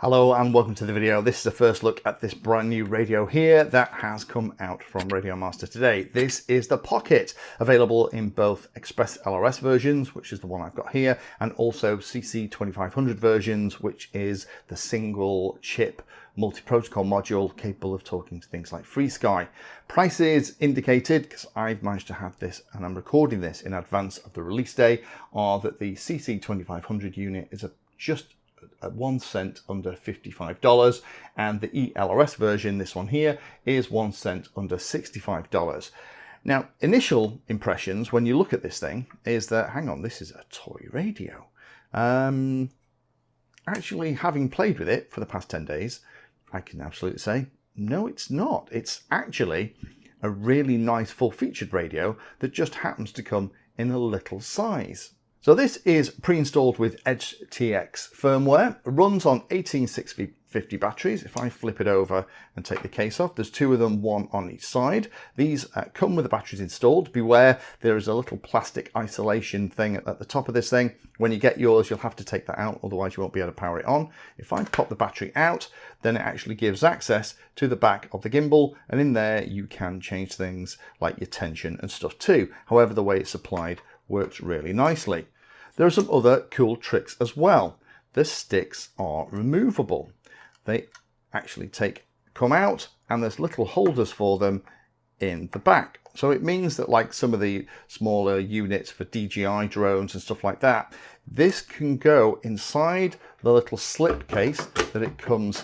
Hello and welcome to the video. This is the first look at this brand new radio here that has come out from RadioMaster today. This is the Pocket, available in both Express LRS versions, which is the one I've got here, and also CC2500 versions, which is the single chip multi-protocol module capable of talking to things like FreeSky. Prices indicated, because I've managed to have this and I'm recording this in advance of the release day, are that the CC2500 unit is just at 1 cent under $55, and the ELRS version, this one here, is 1 cent under $65. Now, initial impressions when you look at this thing is that, hang on, this is a toy radio. Actually, having played with it for the past 10 days, I can absolutely say, no, it's not. It's actually a really nice full-featured radio that just happens to come in a little size. So this is pre-installed with EdgeTX firmware, runs on 18650 batteries. If I flip it over and take the case off, there's two of them, one on each side. These come with the batteries installed. Beware, there is a little plastic isolation thing at the top of this thing. When you get yours, you'll have to take that out, otherwise you won't be able to power it on. If I pop the battery out, then it actually gives access to the back of the gimbal, and in there you can change things like your tension and stuff too. Come the way it's supplied works really nicely. There are some other cool tricks as well. The sticks are removable. They actually come out, and there's little holders for them in the back. So it means that, like some of the smaller units for DJI drones and stuff like that, this can go inside the little slip case that it comes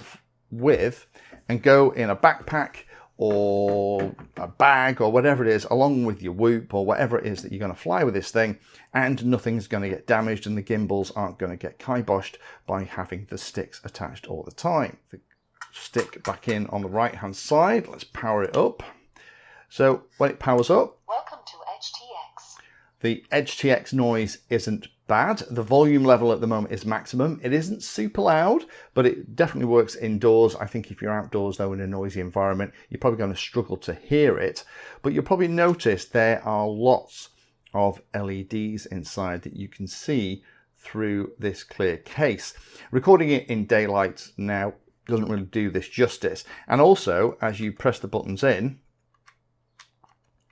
with and go in a backpack or a bag or whatever it is, along with your whoop or whatever it is that you're going to fly with this thing, and nothing's going to get damaged and the gimbals aren't going to get kiboshed by having the sticks attached all the time. The stick back in on the right hand side, let's power it up. So when it powers up, welcome to EdgeTX. The EdgeTX noise isn't bad. The volume level at the moment is maximum. It isn't super loud, but it definitely works indoors. I think if you're outdoors though in a noisy environment, you're probably going to struggle to hear it. But you'll probably notice there are lots of LEDs inside that you can see through this clear case. Recording it in daylight now doesn't really do this justice. And also, as you press the buttons in,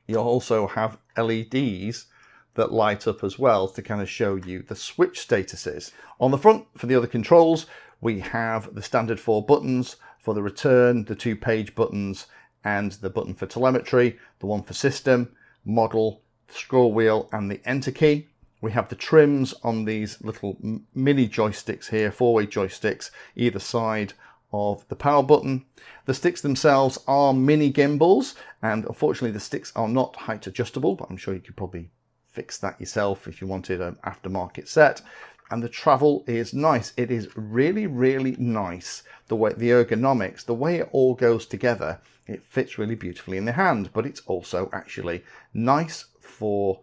you'll also have LEDs that light up as well to kind of show you the switch statuses. On the front, for the other controls, we have the standard 4 buttons for the return, the 2 page buttons, and the button for telemetry, the one for system, model, scroll wheel, and the enter key. We have the trims on these little mini joysticks here, 4-way joysticks, either side of the power button. The sticks themselves are mini gimbals, and unfortunately the sticks are not height adjustable, but I'm sure you could probably fix that yourself if you wanted an aftermarket set. And the travel is nice. It is really, really nice. The way the ergonomics, the way it all goes together, it fits really beautifully in the hand, but it's also actually nice for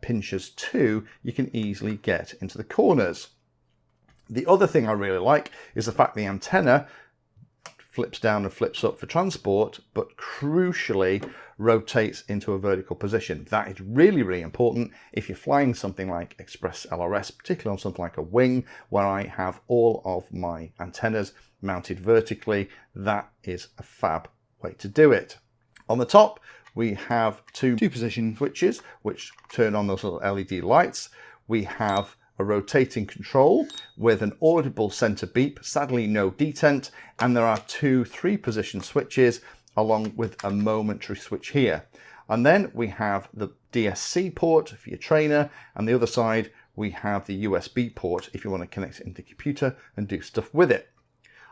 pinchers too. You can easily get into the corners. The other thing I really like is the fact the antenna flips down and flips up for transport, but crucially rotates into a vertical position. That is really, really important if you're flying something like Express LRS, particularly on something like a wing, where I have all of my antennas mounted vertically. That is a fab way to do it. On the top, we have two position switches, which turn on those little LED lights. We have a rotating control with an audible center beep, sadly no detent, and there are 2 3-position switches along with a momentary switch here. And then we have the DSC port for your trainer, and the other side we have the USB port if you want to connect it into the computer and do stuff with it.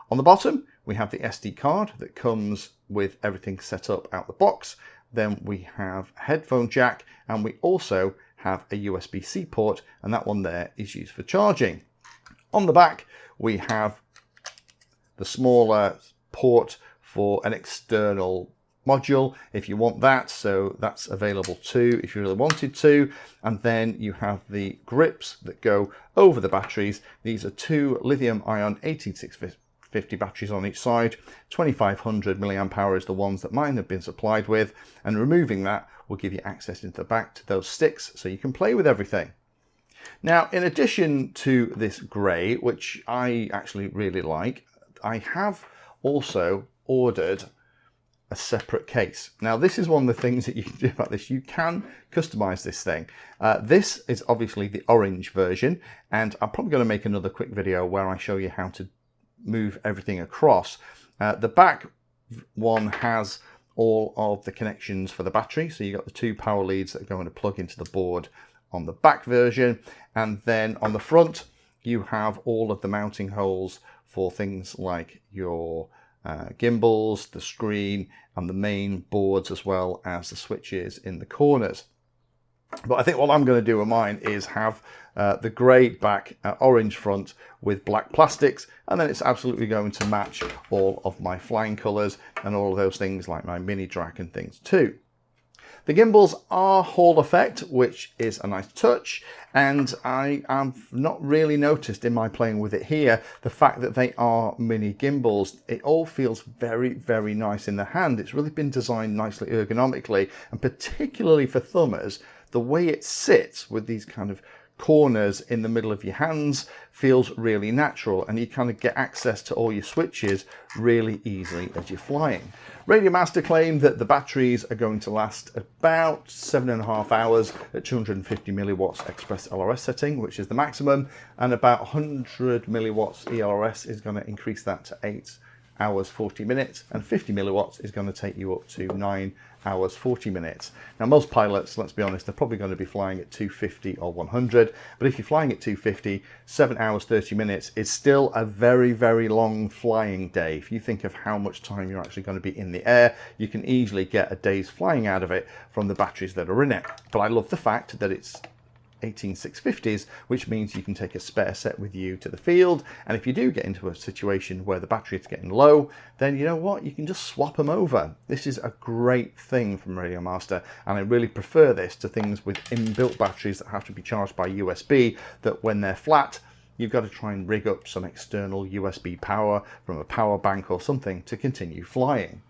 On the bottom we have the SD card that comes with everything set up out the box. Then we have a headphone jack, and we also have a USB-C port, and that one there is used for charging. On the back we have the smaller port for an external module if you want that, so that's available too if you really wanted to. And then you have the grips that go over the batteries. These are 2 lithium-ion 18650 batteries on each side. 2500 milliamp hour is the ones that mine have been supplied with, and removing that will give you access into the back to those sticks so you can play with everything. Now, in addition to this grey, which I actually really like, I have also ordered a separate case. Now, this is one of the things that you can do about this. You can customize this thing. This is obviously the orange version, and I'm probably going to make another quick video where I show you how to move everything across. The back one has all of the connections for the battery. So you've got the 2 power leads that are going to plug into the board on the back version. And then on the front, you have all of the mounting holes for things like your gimbals, the screen, and the main boards, as well as the switches in the corners. But I think what I'm going to do with mine is have the grey back, orange front with black plastics, and then it's absolutely going to match all of my flying colours and all of those things like my mini drac and things too. The gimbals are Hall effect, which is a nice touch, and I have not really noticed in my playing with it here the fact that they are mini gimbals. It all feels very, very nice in the hand. It's really been designed nicely ergonomically, and particularly for thumbers, the way it sits with these kind of corners in the middle of your hands feels really natural, and you kind of get access to all your switches really easily as you're flying. RadioMaster claim that the batteries are going to last about 7.5 hours at 250 milliwatts express LRS setting, which is the maximum, and about 100 milliwatts ELRS is going to increase that to 8 hours 40 minutes, and 50 milliwatts is going to take you up to 9 hours 40 minutes. Now, most pilots, let's be honest, they're probably going to be flying at 250 or 100, but if you're flying at 250, 7 hours 30 minutes is still a very, very long flying day. If you think of how much time you're actually going to be in the air, you can easily get a day's flying out of it from the batteries that are in it. But I love the fact that it's 18650s, which means you can take a spare set with you to the field, and if you do get into a situation where the battery is getting low, then you know what, you can just swap them over. This is a great thing from RadioMaster, and I really prefer this to things with inbuilt batteries that have to be charged by USB, that when they're flat you've got to try and rig up some external USB power from a power bank or something to continue flying.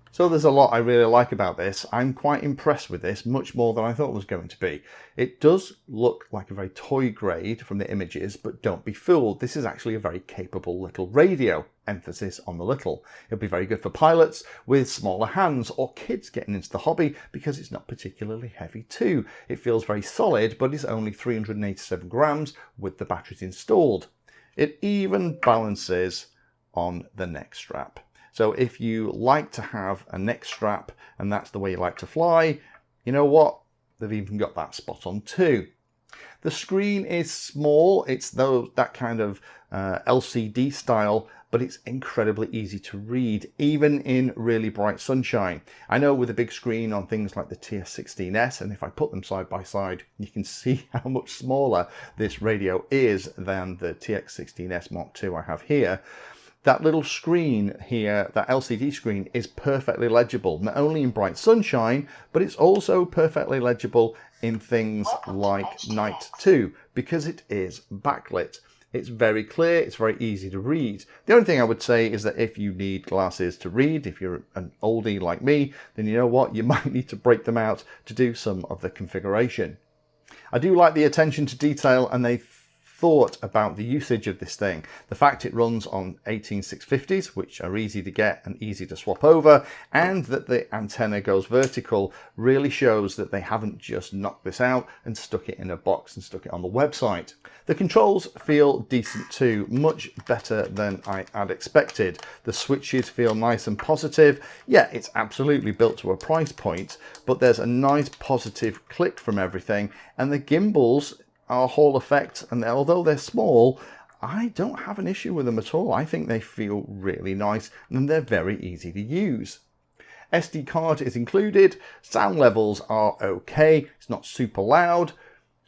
So there's a lot I really like about this. I'm quite impressed with this, much more than I thought it was going to be. It does look like a very toy grade from the images, but don't be fooled. This is actually a very capable little radio, emphasis on the little. It'll be very good for pilots with smaller hands or kids getting into the hobby because it's not particularly heavy too. It feels very solid, but is only 387 grams with the batteries installed. It even balances on the neck strap. So if you like to have a neck strap and that's the way you like to fly, you know what? They've even got that spot on too. The screen is small. It's that kind of LCD style, but it's incredibly easy to read, even in really bright sunshine. I know with a big screen on things like the TS16S, and if I put them side by side, you can see how much smaller this radio is than the TX16S Mark II I have here. That little screen here, that LCD screen, is perfectly legible, not only in bright sunshine, but it's also perfectly legible in things like night too, because it is backlit. It's very clear, it's very easy to read. The only thing I would say is that if you need glasses to read, if you're an oldie like me, then you know what, you might need to break them out to do some of the configuration. I do like the attention to detail, and they thought about the usage of this thing. The fact it runs on 18650s, which are easy to get and easy to swap over, and that the antenna goes vertical really shows that they haven't just knocked this out and stuck it in a box and stuck it on the website. The controls feel decent too, much better than I had expected. The switches feel nice and positive. Yeah, it's absolutely built to a price point, but there's a nice positive click from everything, and the gimbals are Hall effect, and although they're small, I don't have an issue with them at all. I think they feel really nice and they're very easy to use. SD card is included, sound levels are okay, it's not super loud,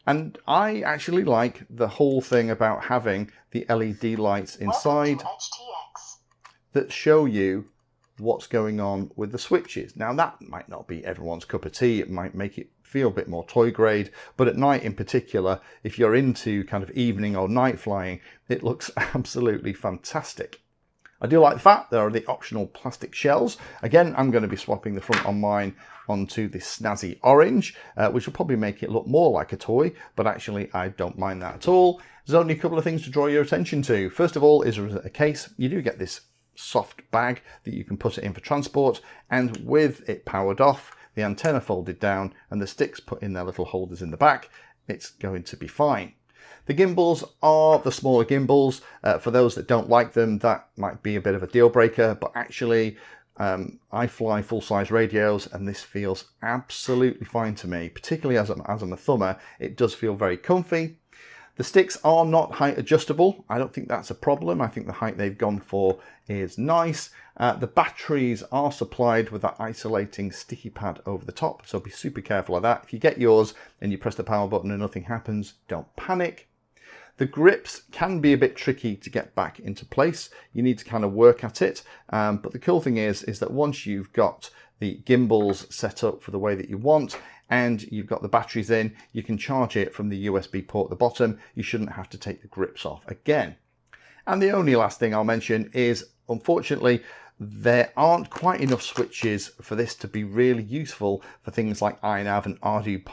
and I actually like the whole thing about having the LED lights inside that show you what's going on with the switches. Now that might not be everyone's cup of tea, it might make it feel a bit more toy grade, but at night in particular, if you're into kind of evening or night flying, it looks absolutely fantastic. I do like the fact there are the optional plastic shells. Again, I'm going to be swapping the front on mine onto this snazzy orange, which will probably make it look more like a toy, but actually I don't mind that at all. There's only a couple of things to draw your attention to. First of all is a case. You do get this soft bag that you can put it in for transport, and with it powered off, the antenna folded down and the sticks put in their little holders in the back, it's going to be fine. The gimbals are the smaller gimbals. For those that don't like them, that might be a bit of a deal breaker, but actually I fly full-size radios and this feels absolutely fine to me, particularly as I'm a thumber. It does feel very comfy. The sticks are not height adjustable. I don't think that's a problem. I think the height they've gone for is nice. The batteries are supplied with that isolating sticky pad over the top, so be super careful of that. If you get yours and you press the power button and nothing happens, don't panic. The grips can be a bit tricky to get back into place. You need to kind of work at it. But the cool thing is that once you've got the gimbals set up for the way that you want and you've got the batteries in, you can charge it from the USB port at the bottom. You shouldn't have to take the grips off again. And the only last thing I'll mention is, unfortunately, there aren't quite enough switches for this to be really useful for things like iNav and RD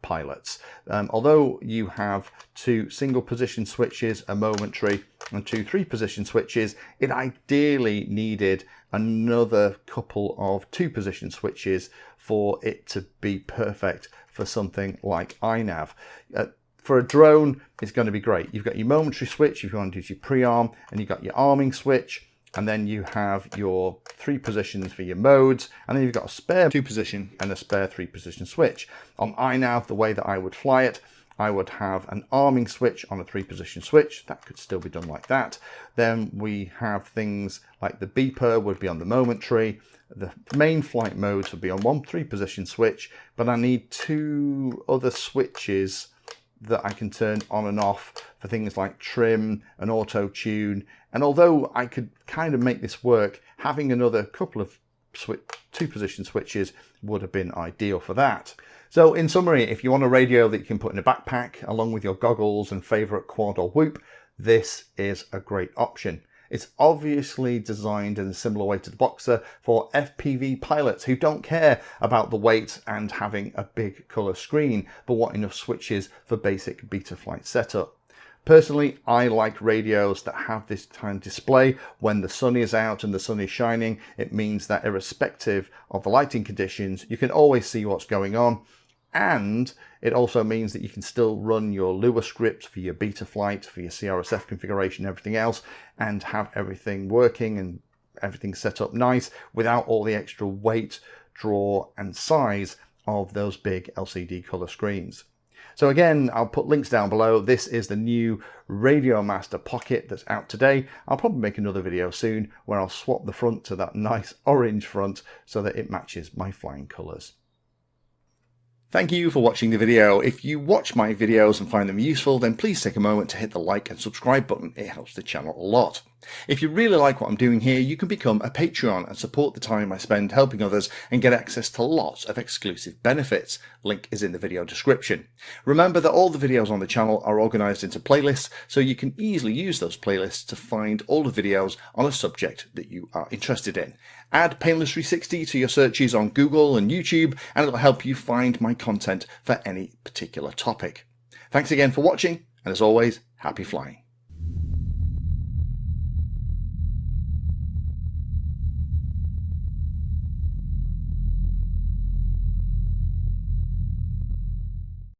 pilots. Although you have 2 single position switches, a momentary, and 2 3-position switches, it ideally needed another couple of 2-position switches for it to be perfect for something like iNav. For a drone, it's going to be great. You've got your momentary switch if you want to do your pre-arm, and you've got your arming switch. And then you have your 3 positions for your modes, and then you've got a spare 2-position and a spare 3-position switch. On iNav, the way that I would fly it, I would have an arming switch on a 3-position switch. That could still be done like that. Then we have things like the beeper would be on the momentary. The main flight modes would be on one 3-position switch, but I need 2 other switches that I can turn on and off for things like trim and auto tune. And although I could kind of make this work, having another couple of 2-position switches would have been ideal for that. So in summary, if you want a radio that you can put in a backpack along with your goggles and favorite quad or whoop, this is a great option. It's obviously designed in a similar way to the Boxer for FPV pilots who don't care about the weight and having a big colour screen, but want enough switches for basic Betaflight setup. Personally, I like radios that have this kind of display. When the sun is out and the sun is shining, it means that irrespective of the lighting conditions, you can always see what's going on. And it also means that you can still run your Lua script for your Betaflight, for your CRSF configuration, everything else, and have everything working and everything set up nice without all the extra weight, draw and size of those big LCD color screens. So again, I'll put links down below. This is the new RadioMaster Pocket that's out today. I'll probably make another video soon where I'll swap the front to that nice orange front so that it matches my flying colors. Thank you for watching the video. If you watch my videos and find them useful, then please take a moment to hit the like and subscribe button. It helps the channel a lot. If you really like what I'm doing here, you can become a Patreon and support the time I spend helping others and get access to lots of exclusive benefits. Link is in the video description. Remember that all the videos on the channel are organized into playlists, so you can easily use those playlists to find all the videos on a subject that you are interested in. Add Painless 360 to your searches on Google and YouTube, and it'll help you find my content for any particular topic. Thanks again for watching, and as always, happy flying.